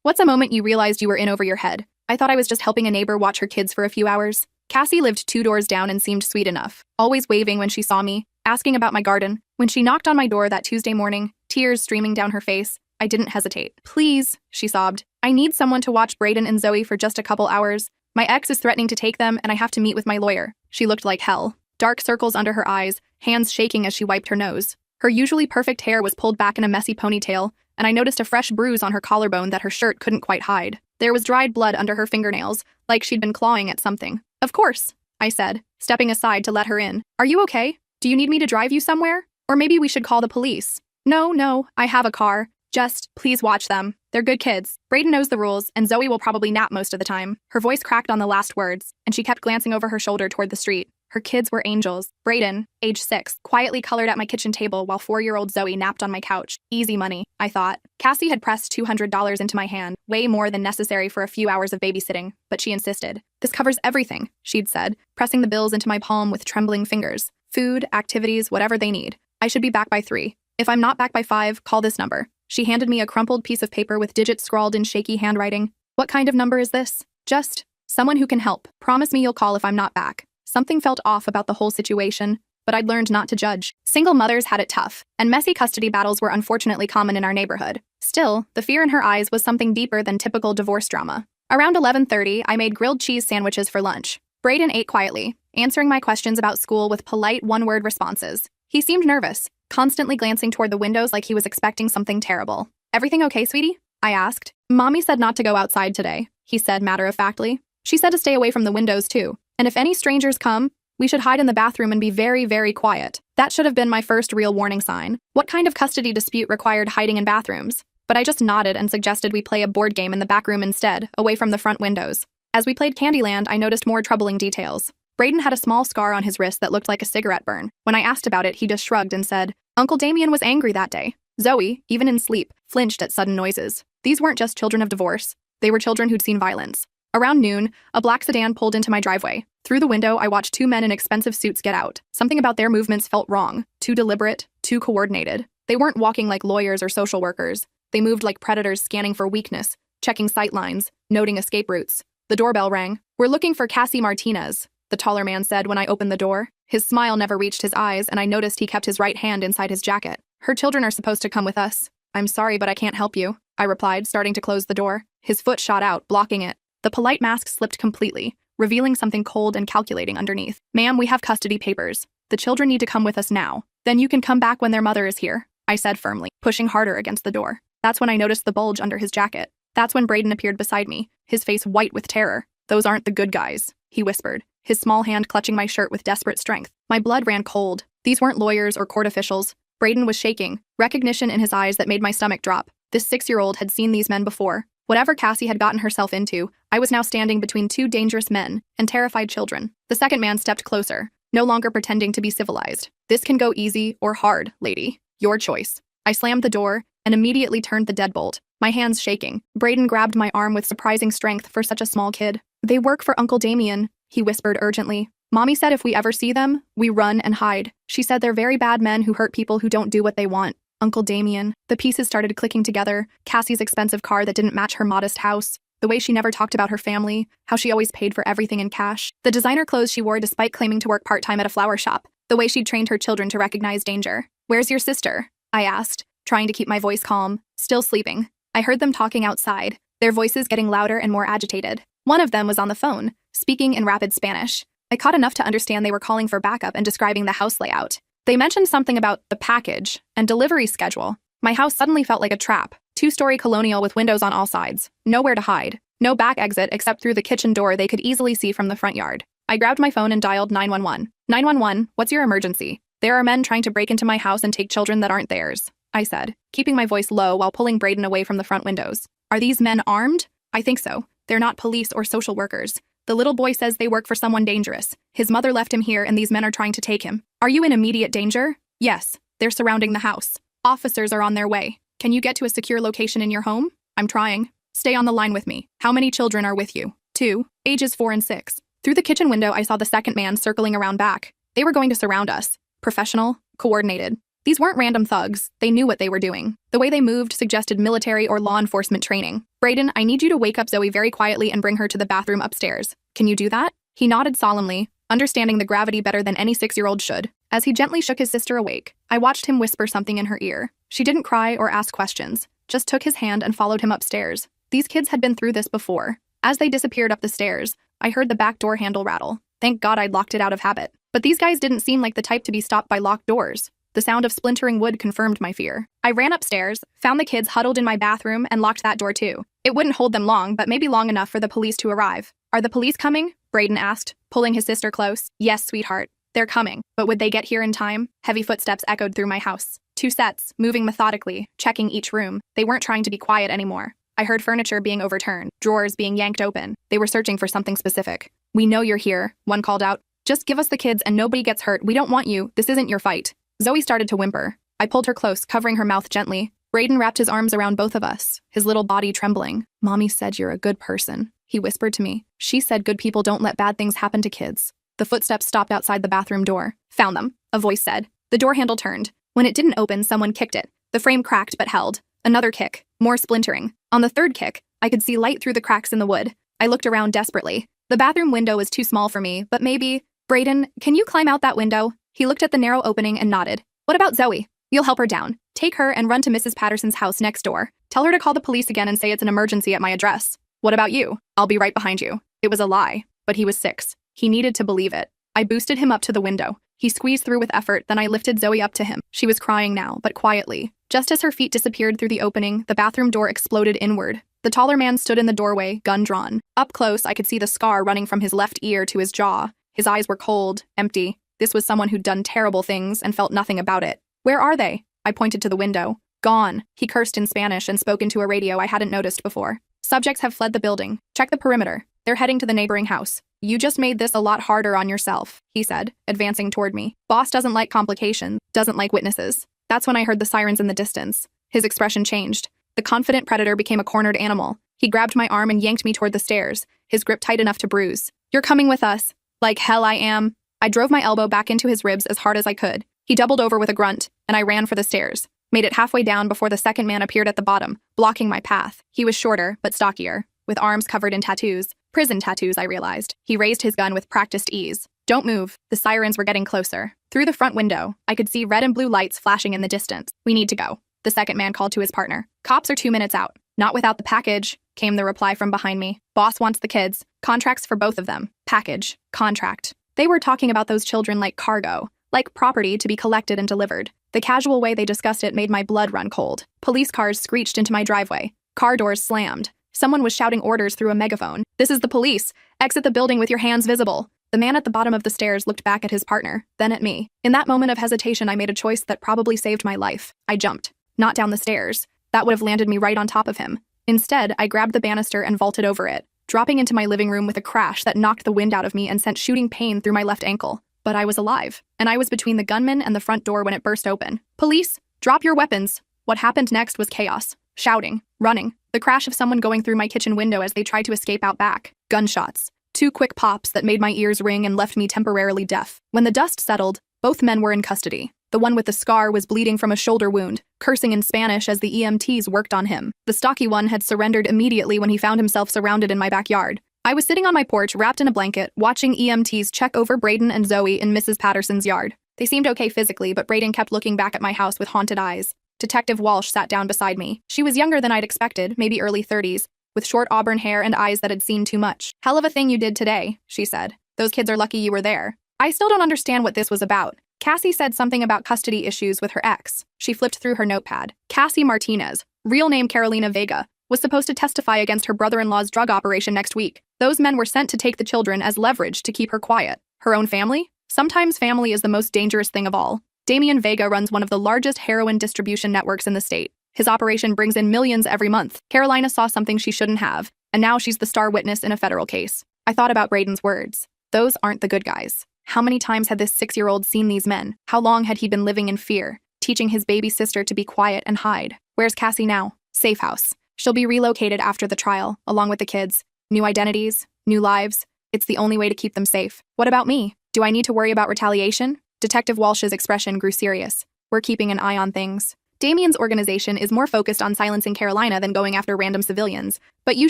What's a moment you realized you were in over your head? I thought I was just helping a neighbor watch her kids for a few hours. Cassie lived 2 doors down and seemed sweet enough, always waving when she saw me, asking about my garden. When she knocked on my door that Tuesday morning, tears streaming down her face, I didn't hesitate. "Please," she sobbed. "I need someone to watch Brayden and Zoe for just a couple hours. My ex is threatening to take them and I have to meet with my lawyer." She looked like hell. Dark circles under her eyes, hands shaking as she wiped her nose. Her usually perfect hair was pulled back in a messy ponytail, and I noticed a fresh bruise on her collarbone that her shirt couldn't quite hide. There was dried blood under her fingernails, like she'd been clawing at something. "Of course," I said, stepping aside to let her in. "Are you okay? Do you need me to drive you somewhere? Or maybe we should call the police." No, I have a car. Just, please watch them. They're good kids. Brayden knows the rules, and Zoe will probably nap most of the time." Her voice cracked on the last words, and she kept glancing over her shoulder toward the street. Her kids were angels. Brayden, age 6, quietly colored at my kitchen table while 4-year-old Zoe napped on my couch. Easy money, I thought. Cassie had pressed $200 into my hand, way more than necessary for a few hours of babysitting, but she insisted. "This covers everything," she'd said, pressing the bills into my palm with trembling fingers. "Food, activities, whatever they need. I should be back by 3. If I'm not back by 5, call this number." She handed me a crumpled piece of paper with digits scrawled in shaky handwriting. "What kind of number is this?" "Just someone who can help. Promise me you'll call if I'm not back." Something felt off about the whole situation, but I'd learned not to judge. Single mothers had it tough, and messy custody battles were unfortunately common in our neighborhood. Still, the fear in her eyes was something deeper than typical divorce drama. Around 11:30, I made grilled cheese sandwiches for lunch. Brayden ate quietly, answering my questions about school with polite one-word responses. He seemed nervous, constantly glancing toward the windows like he was expecting something terrible. "Everything okay, sweetie?" I asked. "Mommy said not to go outside today," he said matter-of-factly. "She said to stay away from the windows, too. And if any strangers come, we should hide in the bathroom and be very, very quiet." That should have been my first real warning sign. What kind of custody dispute required hiding in bathrooms? But I just nodded and suggested we play a board game in the back room instead, away from the front windows. As we played Candyland, I noticed more troubling details. Brayden had a small scar on his wrist that looked like a cigarette burn. When I asked about it, he just shrugged and said, "Uncle Damien was angry that day." Zoe, even in sleep, flinched at sudden noises. These weren't just children of divorce. They were children who'd seen violence. Around noon, a black sedan pulled into my driveway. Through the window, I watched 2 men in expensive suits get out. Something about their movements felt wrong, too deliberate, too coordinated. They weren't walking like lawyers or social workers. They moved like predators scanning for weakness, checking sight lines, noting escape routes. The doorbell rang. "We're looking for Cassie Martinez," the taller man said when I opened the door. His smile never reached his eyes, and I noticed he kept his right hand inside his jacket. "Her children are supposed to come with us." "I'm sorry, but I can't help you," I replied, starting to close the door. His foot shot out, blocking it. The polite mask slipped completely, revealing something cold and calculating underneath. "Ma'am, we have custody papers. The children need to come with us now. Then you can come back when their mother is here," I said firmly, pushing harder against the door. That's when I noticed the bulge under his jacket. That's when Brayden appeared beside me, his face white with terror. "Those aren't the good guys," he whispered, his small hand clutching my shirt with desperate strength. My blood ran cold. These weren't lawyers or court officials. Brayden was shaking, recognition in his eyes that made my stomach drop. This 6-year-old had seen these men before. Whatever Cassie had gotten herself into, I was now standing between 2 dangerous men and terrified children. The second man stepped closer, no longer pretending to be civilized. "This can go easy or hard, lady. Your choice." I slammed the door and immediately turned the deadbolt, my hands shaking. Brayden grabbed my arm with surprising strength for such a small kid. "They work for Uncle Damien," he whispered urgently. "Mommy said if we ever see them, we run and hide. She said they're very bad men who hurt people who don't do what they want." Uncle Damien. The pieces started clicking together. Cassie's expensive car that didn't match her modest house. The way she never talked about her family. How she always paid for everything in cash. The designer clothes she wore despite claiming to work part-time at a flower shop. The way she'd trained her children to recognize danger. "Where's your sister?" I asked, trying to keep my voice calm. "Still sleeping." I heard them talking outside, their voices getting louder and more agitated. One of them was on the phone, speaking in rapid Spanish. I caught enough to understand they were calling for backup and describing the house layout. They mentioned something about the package and delivery schedule. My house suddenly felt like a trap. 2-story colonial with windows on all sides. Nowhere to hide. No back exit except through the kitchen door they could easily see from the front yard. I grabbed my phone and dialed 911. "911, what's your emergency?" "There are men trying to break into my house and take children that aren't theirs," I said, keeping my voice low while pulling Brayden away from the front windows. "Are these men armed?" "I think so. They're not police or social workers. The little boy says they work for someone dangerous. His mother left him here and these men are trying to take him." "Are you in immediate danger?" "Yes. They're surrounding the house. Officers are on their way. Can you get to a secure location in your home?" "I'm trying." "Stay on the line with me. How many children are with you?" "2, ages 4 and 6. Through the kitchen window, I saw the second man circling around back. They were going to surround us. Professional, coordinated. These weren't random thugs. They knew what they were doing. The way they moved suggested military or law enforcement training. Brayden, I need you to wake up Zoe very quietly and bring her to the bathroom upstairs. Can you do that? He nodded solemnly, understanding the gravity better than any 6-year-old should. As he gently shook his sister awake, I watched him whisper something in her ear. She didn't cry or ask questions, just took his hand and followed him upstairs. These kids had been through this before. As they disappeared up the stairs, I heard the back door handle rattle. Thank God I'd locked it out of habit. But these guys didn't seem like the type to be stopped by locked doors. The sound of splintering wood confirmed my fear. I ran upstairs, found the kids huddled in my bathroom, and locked that door too. It wouldn't hold them long, but maybe long enough for the police to arrive. Are the police coming? Brayden asked, pulling his sister close. Yes, sweetheart. They're coming. But would they get here in time? Heavy footsteps echoed through my house. 2 sets, moving methodically, checking each room. They weren't trying to be quiet anymore. I heard furniture being overturned, drawers being yanked open. They were searching for something specific. We know you're here, one called out. Just give us the kids and nobody gets hurt. We don't want you. This isn't your fight. Zoe started to whimper. I pulled her close, covering her mouth gently. Brayden wrapped his arms around both of us, his little body trembling. Mommy said you're a good person, he whispered to me. She said good people don't let bad things happen to kids. The footsteps stopped outside the bathroom door. Found them, a voice said. The door handle turned. When it didn't open, someone kicked it. The frame cracked but held. Another kick, more splintering. On the third kick, I could see light through the cracks in the wood. I looked around desperately. The bathroom window was too small for me, but maybe... Brayden, can you climb out that window? He looked at the narrow opening and nodded. What about Zoe? You'll help her down. Take her and run to Mrs. Patterson's house next door. Tell her to call the police again and say it's an emergency at my address. What about you? I'll be right behind you. It was a lie, but he was 6. He needed to believe it. I boosted him up to the window. He squeezed through with effort, then I lifted Zoe up to him. She was crying now, but quietly. Just as her feet disappeared through the opening, the bathroom door exploded inward. The taller man stood in the doorway, gun drawn. Up close, I could see the scar running from his left ear to his jaw. His eyes were cold, empty. This was someone who'd done terrible things and felt nothing about it. Where are they? I pointed to the window. Gone. He cursed in Spanish and spoke into a radio I hadn't noticed before. Subjects have fled the building. Check the perimeter. They're heading to the neighboring house. You just made this a lot harder on yourself, he said, advancing toward me. Boss doesn't like complications, doesn't like witnesses. That's when I heard the sirens in the distance. His expression changed. The confident predator became a cornered animal. He grabbed my arm and yanked me toward the stairs, his grip tight enough to bruise. You're coming with us. Like hell I am. I drove my elbow back into his ribs as hard as I could. He doubled over with a grunt, and I ran for the stairs. Made it halfway down before the second man appeared at the bottom, blocking my path. He was shorter, but stockier, with arms covered in tattoos. Prison tattoos, I realized. He raised his gun with practiced ease. Don't move. The sirens were getting closer. Through the front window, I could see red and blue lights flashing in the distance. We need to go. The second man called to his partner. Cops are 2 minutes out. Not without the package, came the reply from behind me. Boss wants the kids. Contracts for both of them. Package. Contract. They were talking about those children like cargo, like property to be collected and delivered. The casual way they discussed it made my blood run cold. Police cars screeched into my driveway. Car doors slammed. Someone was shouting orders through a megaphone. This is the police. Exit the building with your hands visible. The man at the bottom of the stairs looked back at his partner, then at me. In that moment of hesitation, I made a choice that probably saved my life. I jumped. Not down the stairs. That would have landed me right on top of him. Instead, I grabbed the banister and vaulted over it, dropping into my living room with a crash that knocked the wind out of me and sent shooting pain through my left ankle. But I was alive, and I was between the gunman and the front door when it burst open. Police, drop your weapons. What happened next was chaos. Shouting, running, the crash of someone going through my kitchen window as they tried to escape out back. Gunshots. 2 quick pops that made my ears ring and left me temporarily deaf. When the dust settled, both men were in custody. The one with the scar was bleeding from a shoulder wound, cursing in Spanish as the EMTs worked on him. The stocky one had surrendered immediately when he found himself surrounded in my backyard. I was sitting on my porch, wrapped in a blanket, watching EMTs check over Brayden and Zoe in Mrs. Patterson's yard. They seemed okay physically, but Brayden kept looking back at my house with haunted eyes. Detective Walsh sat down beside me. She was younger than I'd expected, maybe early 30s, with short auburn hair and eyes that had seen too much. Hell of a thing you did today, she said. Those kids are lucky you were there. I still don't understand what this was about. Cassie said something about custody issues with her ex. She flipped through her notepad. Cassie Martinez, real name Carolina Vega, was supposed to testify against her brother-in-law's drug operation next week. Those men were sent to take the children as leverage to keep her quiet. Her own family? Sometimes family is the most dangerous thing of all. Damian Vega runs one of the largest heroin distribution networks in the state. His operation brings in millions every month. Carolina saw something she shouldn't have, and now she's the star witness in a federal case. I thought about Brayden's words. Those aren't the good guys. How many times had this 6-year-old seen these men? How long had he been living in fear, teaching his baby sister to be quiet and hide? Where's Cassie now? Safe house. She'll be relocated after the trial, along with the kids. New identities, new lives. It's the only way to keep them safe. What about me? Do I need to worry about retaliation? Detective Walsh's expression grew serious. We're keeping an eye on things. Damien's organization is more focused on silencing Carolina than going after random civilians, but you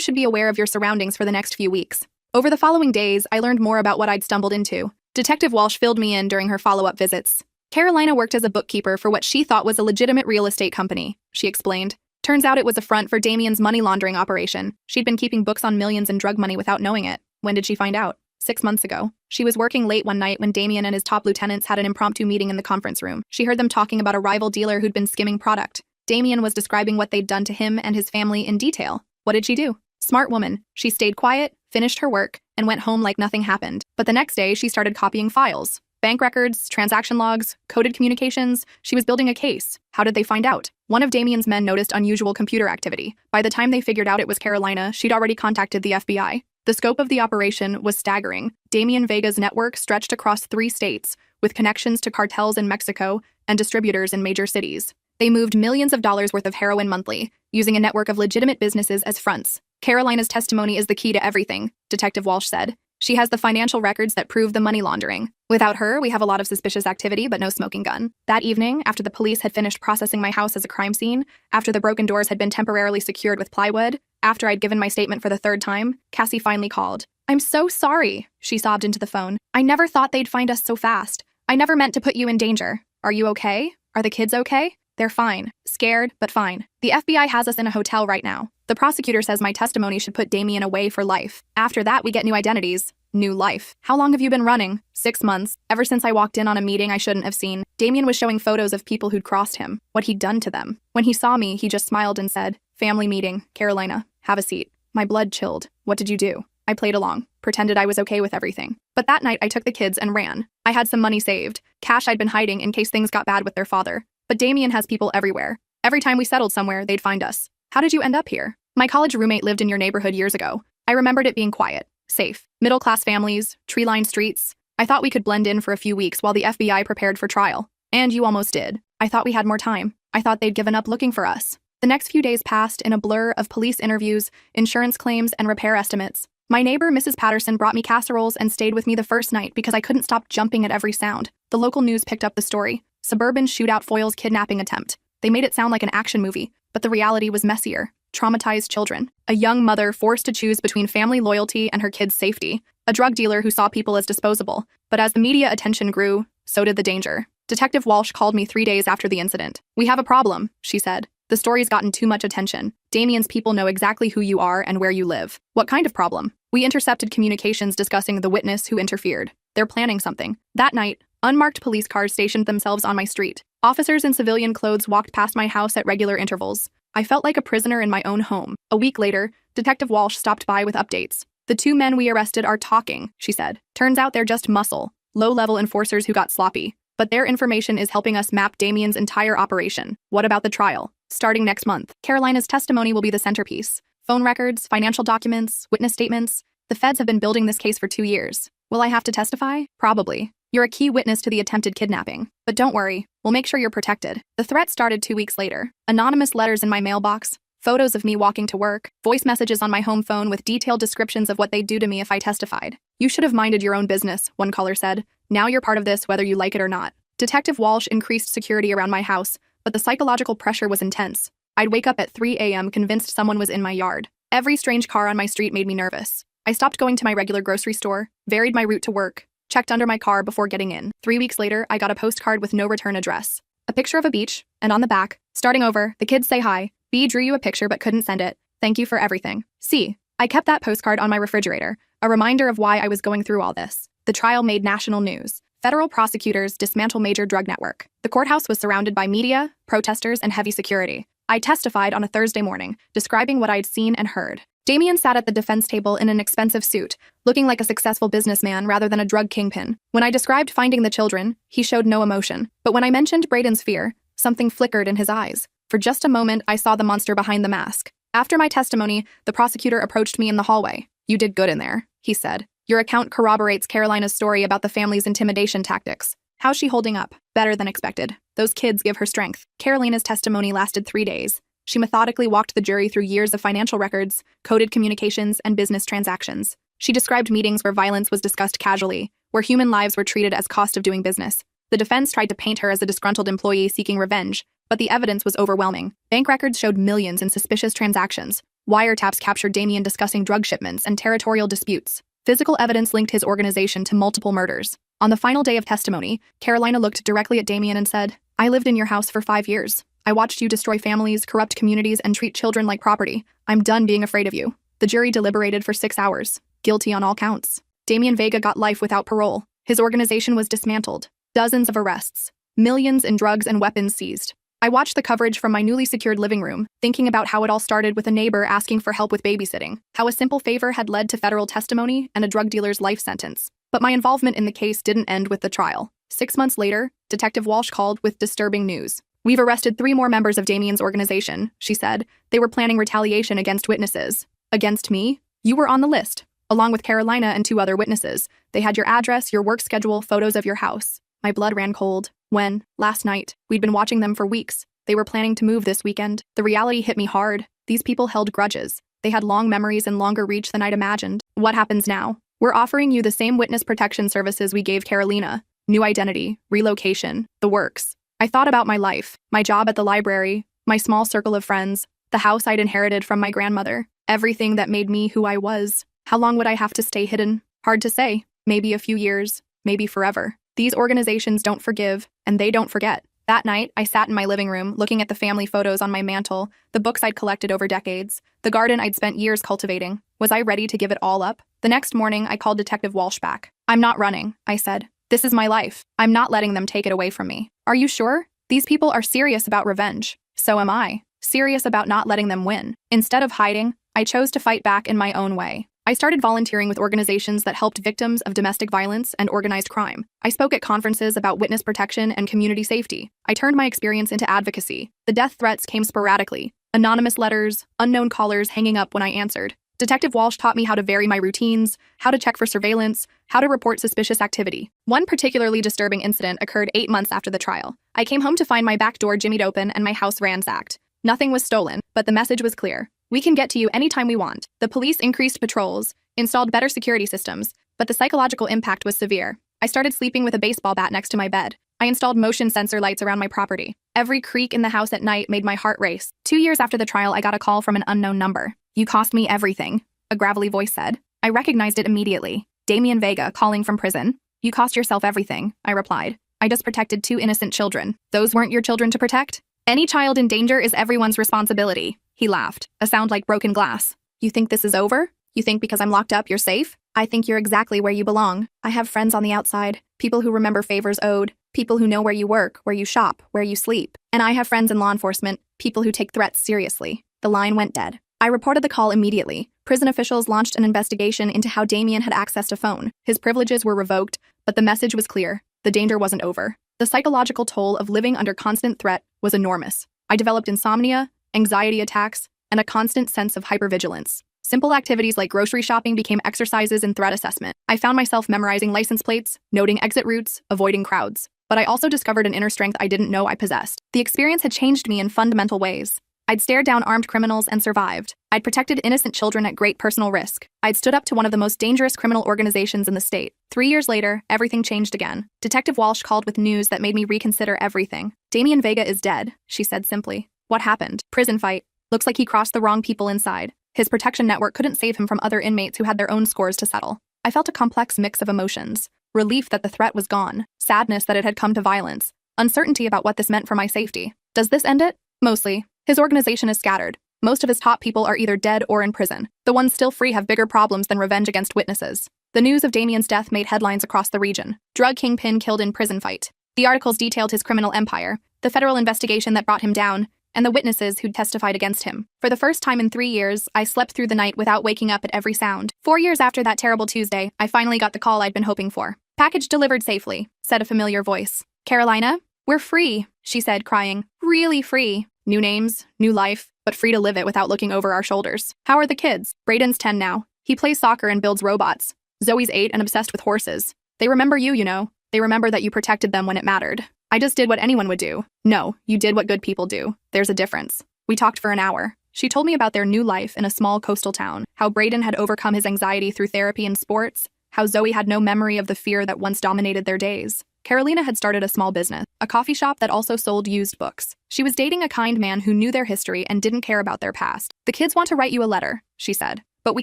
should be aware of your surroundings for the next few weeks. Over the following days, I learned more about what I'd stumbled into. Detective Walsh filled me in during her follow-up visits. Carolina worked as a bookkeeper for what she thought was a legitimate real estate company, she explained. Turns out it was a front for Damien's money laundering operation. She'd been keeping books on millions in drug money without knowing it. When did she find out? 6 months ago. She was working late one night when Damien and his top lieutenants had an impromptu meeting in the conference room. She heard them talking about a rival dealer who'd been skimming product. Damien was describing what they'd done to him and his family in detail. What did she do? Smart woman. She stayed quiet, finished her work, and went home like nothing happened. But the next day, she started copying files. Bank records, transaction logs, coded communications. She was building a case. How did they find out? One of Damien's men noticed unusual computer activity. By the time they figured out it was Carolina, she'd already contacted the FBI. The scope of the operation was staggering. Damien Vega's network stretched across 3 states, with connections to cartels in Mexico and distributors in major cities. They moved millions of dollars worth of heroin monthly, using a network of legitimate businesses as fronts. Carolina's testimony is the key to everything, Detective Walsh said. She has the financial records that prove the money laundering. Without her, we have a lot of suspicious activity, but no smoking gun. That evening, after the police had finished processing my house as a crime scene, after the broken doors had been temporarily secured with plywood, after I'd given my statement for the 3rd time, Cassie finally called. "I'm so sorry," she sobbed into the phone. "I never thought they'd find us so fast. I never meant to put you in danger. Are you okay? Are the kids okay?" "They're fine. Scared, but fine. The FBI has us in a hotel right now. The prosecutor says my testimony should put Damien away for life. After that, we get new identities. New life. How long have you been running?" 6 months. Ever since I walked in on a meeting I shouldn't have seen. Damien was showing photos of people who'd crossed him, what he'd done to them. When he saw me, he just smiled and said, "Family meeting, Carolina. Have a seat." My blood chilled. What did you do? I played along, pretended I was okay with everything. But that night I took the kids and ran. I had some money saved, cash I'd been hiding in case things got bad with their father. But Damien has people everywhere. Every time we settled somewhere, they'd find us. How did you end up here? My college roommate lived in your neighborhood years ago. I remembered it being quiet, safe, middle-class families, tree-lined streets. I thought we could blend in for a few weeks while the FBI prepared for trial. And you almost did. I thought we had more time. I thought they'd given up looking for us. The next few days passed in a blur of police interviews, insurance claims, and repair estimates. My neighbor, Mrs. Patterson, brought me casseroles and stayed with me the first night because I couldn't stop jumping at every sound. The local news picked up the story. Suburban shootout foils kidnapping attempt. They made it sound like an action movie, but the reality was messier. Traumatized children. A young mother forced to choose between family loyalty and her kids' safety. A drug dealer who saw people as disposable. But as the media attention grew, so did the danger. Detective Walsh called me 3 days after the incident. "We have a problem," she said. "The story's gotten too much attention. Damien's people know exactly who you are and where you live." "What kind of problem?" "We intercepted communications discussing the witness who interfered. They're planning something." That night, unmarked police cars stationed themselves on my street. Officers in civilian clothes walked past my house at regular intervals. I felt like a prisoner in my own home. A week later, Detective Walsh stopped by with updates. "The 2 men we arrested are talking," she said. "Turns out they're just muscle, low-level enforcers who got sloppy. But their information is helping us map Damien's entire operation." "What about the trial?" "Starting next month. Carolina's testimony will be the centerpiece. Phone records, financial documents, witness statements. The feds have been building this case for 2 years. Will I have to testify? Probably. You're a key witness to the attempted kidnapping. But don't worry, we'll make sure you're protected." The threat started 2 weeks later. Anonymous letters in my mailbox, photos of me walking to work, voice messages on my home phone with detailed descriptions of what they'd do to me if I testified. "You should have minded your own business," one caller said. "Now you're part of this whether you like it or not." Detective Walsh increased security around my house, but the psychological pressure was intense. I'd wake up at 3 a.m. convinced someone was in my yard. Every strange car on my street made me nervous. I stopped going to my regular grocery store, varied my route to work, checked under my car before getting in. 3 weeks later, I got a postcard with no return address. A picture of a beach, and on the back, "Starting over, the kids say hi. B drew you a picture but couldn't send it. Thank you for everything. C." I kept that postcard on my refrigerator, a reminder of why I was going through all this. The trial made national news. Federal prosecutors dismantle major drug network. The courthouse was surrounded by media, protesters, and heavy security. I testified on a Thursday morning, describing what I'd seen and heard. Damien sat at the defense table in an expensive suit, looking like a successful businessman rather than a drug kingpin. When I described finding the children, he showed no emotion. But when I mentioned Braden's fear, something flickered in his eyes. For just a moment, I saw the monster behind the mask. After my testimony, the prosecutor approached me in the hallway. "You did good in there," he said. "Your account corroborates Carolina's story about the family's intimidation tactics. How's she holding up?" "Better than expected. Those kids give her strength." Carolina's testimony lasted 3 days. She methodically walked the jury through years of financial records, coded communications, and business transactions. She described meetings where violence was discussed casually, where human lives were treated as cost of doing business. The defense tried to paint her as a disgruntled employee seeking revenge, but the evidence was overwhelming. Bank records showed millions in suspicious transactions. Wiretaps captured Damien discussing drug shipments and territorial disputes. Physical evidence linked his organization to multiple murders. On the final day of testimony, Carolina looked directly at Damien and said, "I lived in your house for 5 years. I watched you destroy families, corrupt communities, and treat children like property. I'm done being afraid of you." The jury deliberated for 6 hours. Guilty on all counts. Damien Vega got life without parole. His organization was dismantled. Dozens of arrests. Millions in drugs and weapons seized. I watched the coverage from my newly secured living room, thinking about how it all started with a neighbor asking for help with babysitting, how a simple favor had led to federal testimony and a drug dealer's life sentence. But my involvement in the case didn't end with the trial. 6 months later, Detective Walsh called with disturbing news. "We've arrested 3 more members of Damien's organization," she said. "They were planning retaliation against witnesses." "Against me? You were on the list, along with Carolina and 2 other witnesses. They had your address, your work schedule, photos of your house." My blood ran cold. When, last night, we'd been watching them for weeks. They were planning to move this weekend. The reality hit me hard. These people held grudges. They had long memories and longer reach than I'd imagined. What happens now? We're offering you the same witness protection services we gave Carolina. New identity, relocation, the works. I thought about my life, my job at the library, my small circle of friends, the house I'd inherited from my grandmother, everything that made me who I was. How long would I have to stay hidden? Hard to say. Maybe a few years, maybe forever. These organizations don't forgive, and they don't forget. That night, I sat in my living room, looking at the family photos on my mantle, the books I'd collected over decades, the garden I'd spent years cultivating. Was I ready to give it all up? The next morning, I called Detective Walsh back. "I'm not running," I said. "This is my life. I'm not letting them take it away from me." "Are you sure? These people are serious about revenge." "So am I. Serious about not letting them win." Instead of hiding, I chose to fight back in my own way. I started volunteering with organizations that helped victims of domestic violence and organized crime. I spoke at conferences about witness protection and community safety. I turned my experience into advocacy. The death threats came sporadically. Anonymous letters, unknown callers hanging up when I answered. Detective Walsh taught me how to vary my routines, how to check for surveillance, how to report suspicious activity. One particularly disturbing incident occurred 8 months after the trial. I came home to find my back door jimmied open and my house ransacked. Nothing was stolen, but the message was clear. "We can get to you anytime we want." The police increased patrols, installed better security systems, but the psychological impact was severe. I started sleeping with a baseball bat next to my bed. I installed motion sensor lights around my property. Every creak in the house at night made my heart race. 2 years after the trial, I got a call from an unknown number. "You cost me everything," a gravelly voice said. I recognized it immediately. Damien Vega calling from prison. "You cost yourself everything," I replied. "I just protected 2 innocent children. Those weren't your children to protect? Any child in danger is everyone's responsibility." He laughed, a sound like broken glass. "You think this is over? You think because I'm locked up, you're safe? I think you're exactly where you belong. I have friends on the outside, people who remember favors owed, people who know where you work, where you shop, where you sleep. And I have friends in law enforcement, people who take threats seriously." The line went dead. I reported the call immediately. Prison officials launched an investigation into how Damien had accessed a phone. His privileges were revoked, but the message was clear. The danger wasn't over. The psychological toll of living under constant threat was enormous. I developed insomnia, anxiety attacks, and a constant sense of hypervigilance. Simple activities like grocery shopping became exercises in threat assessment. I found myself memorizing license plates, noting exit routes, avoiding crowds. But I also discovered an inner strength I didn't know I possessed. The experience had changed me in fundamental ways. I'd stared down armed criminals and survived. I'd protected innocent children at great personal risk. I'd stood up to one of the most dangerous criminal organizations in the state. 3 years later, everything changed again. Detective Walsh called with news that made me reconsider everything. "Damien Vega is dead," she said simply. "What happened?" "Prison fight. Looks like he crossed the wrong people inside. His protection network couldn't save him from other inmates who had their own scores to settle." I felt a complex mix of emotions. Relief that the threat was gone, sadness that it had come to violence, uncertainty about what this meant for my safety. Does this end it? Mostly. His organization is scattered. Most of his top people are either dead or in prison. The ones still free have bigger problems than revenge against witnesses. The news of Damien's death made headlines across the region. Drug kingpin killed in prison fight. The articles detailed his criminal empire, the federal investigation that brought him down, and the witnesses who'd testified against him. For the first time in 3 years, I slept through the night without waking up at every sound. 4 years after that terrible Tuesday, I finally got the call I'd been hoping for. "Package delivered safely," said a familiar voice. "Carolina? We're free," she said, crying. "Really free. New names, new life, but free to live it without looking over our shoulders. How are the kids?" "Brayden's 10 now. He plays soccer and builds robots. Zoe's 8 and obsessed with horses. They remember you, you know. They remember that you protected them when it mattered. I just did what anyone would do." "No, you did what good people do. There's a difference." We talked for an hour. She told me about their new life in a small coastal town, how Brayden had overcome his anxiety through therapy and sports, how Zoe had no memory of the fear that once dominated their days. Carolina had started a small business, a coffee shop that also sold used books. She was dating a kind man who knew their history and didn't care about their past. "The kids want to write you a letter," she said, "but we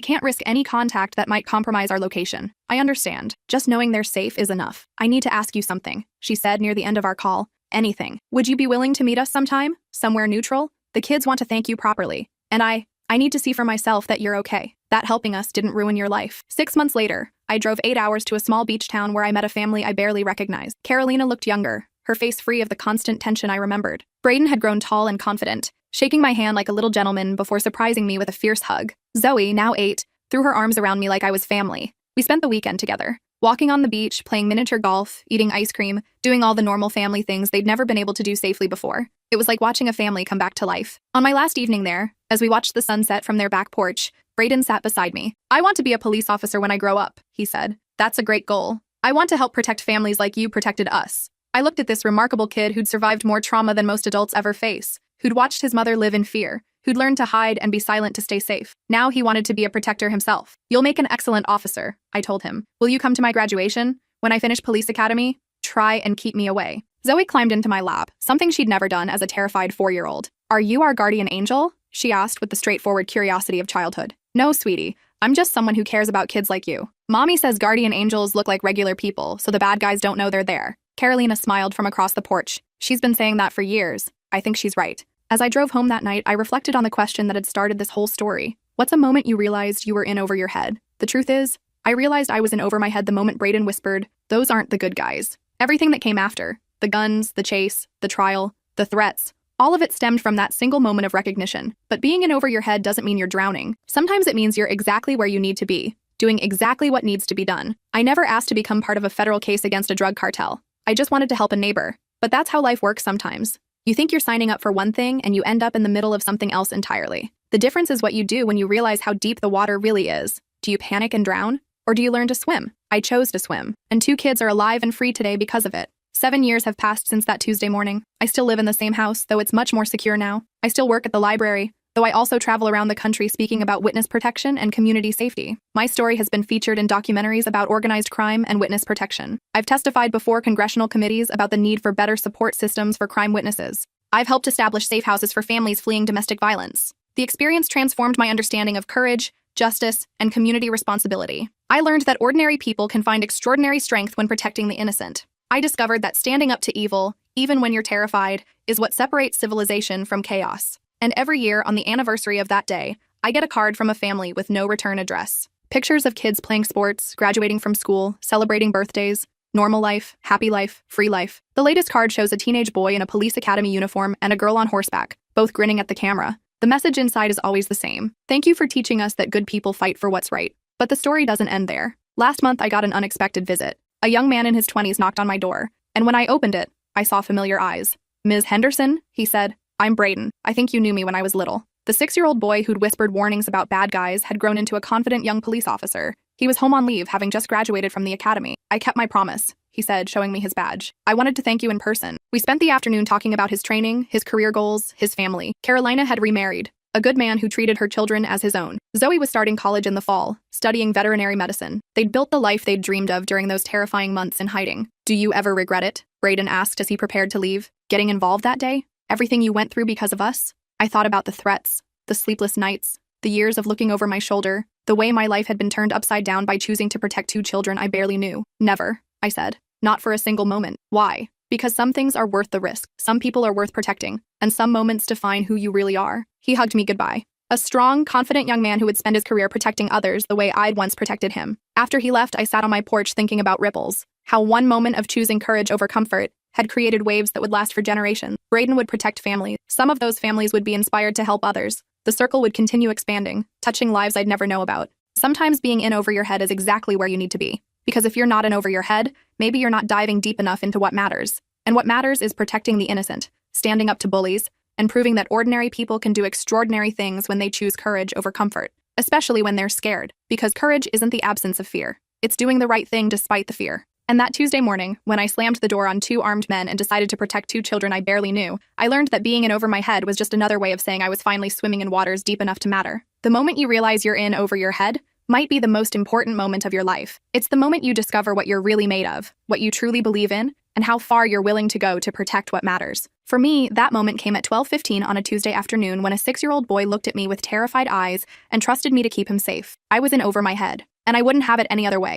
can't risk any contact that might compromise our location." "I understand. Just knowing they're safe is enough." "I need to ask you something," she said near the end of our call. "Anything. Would you be willing to meet us sometime? Somewhere neutral? The kids want to thank you properly. And I need to see for myself that you're okay. That helping us didn't ruin your life." 6 months later, I drove 8 hours to a small beach town where I met a family I barely recognized. Carolina looked younger, her face free of the constant tension I remembered. Braden had grown tall and confident, shaking my hand like a little gentleman before surprising me with a fierce hug. Zoe, now 8, threw her arms around me like I was family. We spent the weekend together, walking on the beach, playing miniature golf, eating ice cream, doing all the normal family things they'd never been able to do safely before. It was like watching a family come back to life. On my last evening there, as we watched the sunset from their back porch, Braden sat beside me. "I want to be a police officer when I grow up," he said. "That's a great goal. I want to help protect families like you protected us." I looked at this remarkable kid who'd survived more trauma than most adults ever face, who'd watched his mother live in fear, who'd learned to hide and be silent to stay safe. Now he wanted to be a protector himself. "You'll make an excellent officer," I told him. "Will you come to my graduation? When I finish police academy? Try and keep me away." Zoe climbed into my lap, something she'd never done as a terrified 4-year-old. "Are you our guardian angel?" she asked with the straightforward curiosity of childhood. "No, sweetie. I'm just someone who cares about kids like you. Mommy says guardian angels look like regular people, so the bad guys don't know they're there." Carolina smiled from across the porch. "She's been saying that for years. I think she's right." As I drove home that night, I reflected on the question that had started this whole story. What's a moment you realized you were in over your head? The truth is, I realized I was in over my head the moment Braden whispered, "Those aren't the good guys." Everything that came after, the guns, the chase, the trial, the threats, all of it stemmed from that single moment of recognition. But being in over your head doesn't mean you're drowning. Sometimes it means you're exactly where you need to be, doing exactly what needs to be done. I never asked to become part of a federal case against a drug cartel. I just wanted to help a neighbor. But that's how life works sometimes. You think you're signing up for one thing and you end up in the middle of something else entirely. The difference is what you do when you realize how deep the water really is. Do you panic and drown? Or do you learn to swim? I chose to swim, and 2 kids are alive and free today because of it. 7 years have passed since that Tuesday morning. I still live in the same house, though it's much more secure now. I still work at the library, though I also travel around the country speaking about witness protection and community safety. My story has been featured in documentaries about organized crime and witness protection. I've testified before congressional committees about the need for better support systems for crime witnesses. I've helped establish safe houses for families fleeing domestic violence. The experience transformed my understanding of courage, justice, and community responsibility. I learned that ordinary people can find extraordinary strength when protecting the innocent. I discovered that standing up to evil, even when you're terrified, is what separates civilization from chaos. And every year, on the anniversary of that day, I get a card from a family with no return address. Pictures of kids playing sports, graduating from school, celebrating birthdays, normal life, happy life, free life. The latest card shows a teenage boy in a police academy uniform and a girl on horseback, both grinning at the camera. The message inside is always the same. Thank you for teaching us that good people fight for what's right. But the story doesn't end there. Last month, I got an unexpected visit. A young man in his 20s knocked on my door, and when I opened it, I saw familiar eyes. "Ms. Henderson," he said. "I'm Braden. I think you knew me when I was little." The 6-year-old boy who'd whispered warnings about bad guys had grown into a confident young police officer. He was home on leave, having just graduated from the academy. "I kept my promise," he said, showing me his badge. "I wanted to thank you in person." We spent the afternoon talking about his training, his career goals, his family. Carolina had remarried, a good man who treated her children as his own. Zoe was starting college in the fall, studying veterinary medicine. They'd built the life they'd dreamed of during those terrifying months in hiding. "Do you ever regret it?" Braden asked as he prepared to leave. "Getting involved that day? Everything you went through because of us?" I thought about the threats, the sleepless nights, the years of looking over my shoulder, the way my life had been turned upside down by choosing to protect 2 children I barely knew. "Never," I said. "Not for a single moment." "Why?" "Because some things are worth the risk, some people are worth protecting, and some moments define who you really are." He hugged me goodbye. A strong, confident young man who would spend his career protecting others the way I'd once protected him. After he left, I sat on my porch thinking about ripples, how one moment of choosing courage over comfort had created waves that would last for generations. Braden would protect families. Some of those families would be inspired to help others. The circle would continue expanding, touching lives I'd never know about. Sometimes being in over your head is exactly where you need to be. Because if you're not in over your head, maybe you're not diving deep enough into what matters. And what matters is protecting the innocent, standing up to bullies, and proving that ordinary people can do extraordinary things when they choose courage over comfort, especially when they're scared, because courage isn't the absence of fear. It's doing the right thing despite the fear. And that Tuesday morning, when I slammed the door on 2 armed men and decided to protect 2 children I barely knew, I learned that being in over my head was just another way of saying I was finally swimming in waters deep enough to matter. The moment you realize you're in over your head might be the most important moment of your life. It's the moment you discover what you're really made of, what you truly believe in, and how far you're willing to go to protect what matters. For me, that moment came at 12:15 on a Tuesday afternoon when a 6-year-old boy looked at me with terrified eyes and trusted me to keep him safe. I was in over my head, and I wouldn't have it any other way.